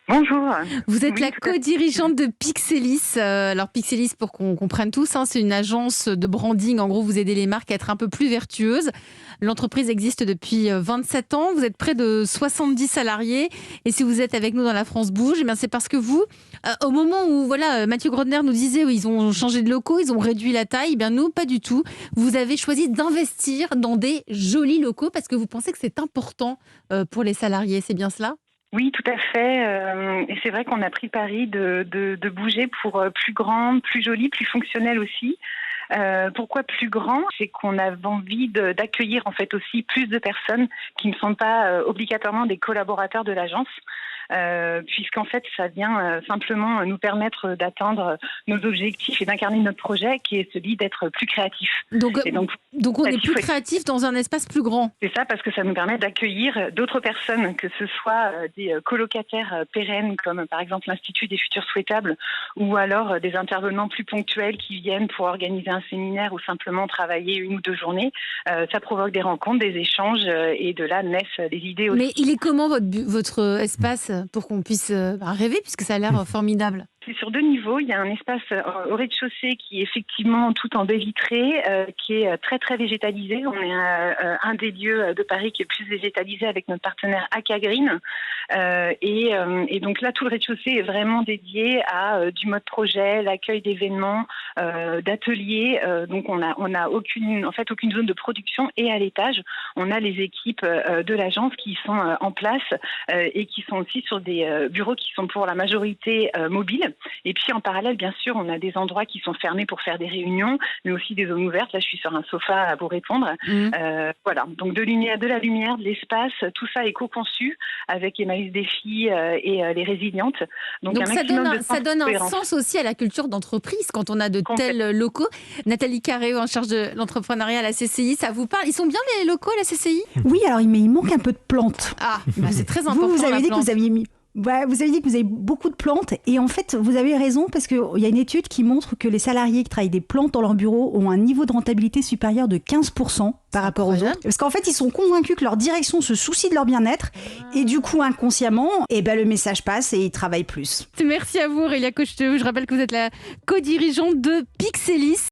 Bonjour. Vous êtes Oui, la tout à fait. co-dirigeante de Pixelis. Alors Pixelis, pour qu'on comprenne tous, c'est une agence de branding. En gros, vous aidez les marques à être un peu plus vertueuses. L'entreprise existe depuis 27 ans. Vous êtes près de 70 salariés. Et si vous êtes avec nous dans La France Bouge, eh bien c'est parce que vous, au moment où Mathieu Grodner nous disait ils ont changé de locaux, ils ont réduit la taille, eh bien nous, pas du tout. Vous avez choisi d'investir dans des jolis locaux parce que vous pensez que c'est important pour les salariés. C'est bien cela ? Oui, tout à fait. Et c'est vrai qu'on a pris le pari de bouger pour plus grand, plus joli, plus fonctionnel aussi. Pourquoi plus grand? C'est qu'on a envie d'accueillir en fait aussi plus de personnes qui ne sont pas obligatoirement des collaborateurs de l'agence. Puisqu'en fait, ça vient simplement nous permettre d'atteindre nos objectifs et d'incarner notre projet, qui est celui d'être plus créatif. Donc, Et donc, donc on est plus créatif, créatif dans un espace plus grand. c'est ça, parce que ça nous permet d'accueillir d'autres personnes, que ce soit des colocataires pérennes, comme par exemple l'Institut des futurs souhaitables, ou alors des intervenants plus ponctuels qui viennent pour organiser un séminaire ou simplement travailler 1 ou 2 journées. Ça provoque des rencontres, des échanges, et de là naissent des idées aussi. Mais il est comment votre espace pour qu'on puisse rêver, puisque ça a l'air formidable? C'est sur 2 niveaux. Il y a un espace au rez-de-chaussée qui est effectivement tout en baie vitrée, qui est très très végétalisé. On est un des lieux de Paris qui est le plus végétalisé avec notre partenaire Aka Green. Et donc là, tout le rez-de-chaussée est vraiment dédié à du mode projet, l'accueil d'événements, d'ateliers. Donc on a aucune zone de production. Et à l'étage, on a les équipes de l'agence qui sont en place et qui sont aussi sur des bureaux qui sont pour la majorité mobiles. Et puis en parallèle, bien sûr, on a des endroits qui sont fermés pour faire des réunions, mais aussi des zones ouvertes. Là, je suis sur un sofa à vous répondre. Voilà, donc de la lumière, de l'espace, tout ça est co-conçu avec Emmaüs Défi et les Résilientes. Donc un ça donne un sens aussi à la culture d'entreprise quand on a de tels locaux. Nathalie Carréo, en charge de l'entrepreneuriat à la CCI, ça vous parle? Ils sont bien les locaux à la CCI? Oui, alors mais il manque un peu de plantes. Ah, c'est très important. Vous avez dit que plante. vous aviez mis... vous avez dit que vous avez beaucoup de plantes et en fait, vous avez raison parce qu'il y a une étude qui montre que les salariés qui travaillent des plantes dans leur bureau ont un niveau de rentabilité supérieur de 15% par rapport aux autres. Parce qu'en fait, ils sont convaincus que leur direction se soucie de leur bien-être et du coup, inconsciemment, le message passe et ils travaillent plus. Merci à vous, Aurélia Cocheteux. Je rappelle que vous êtes la co-dirigeante de Pixelis.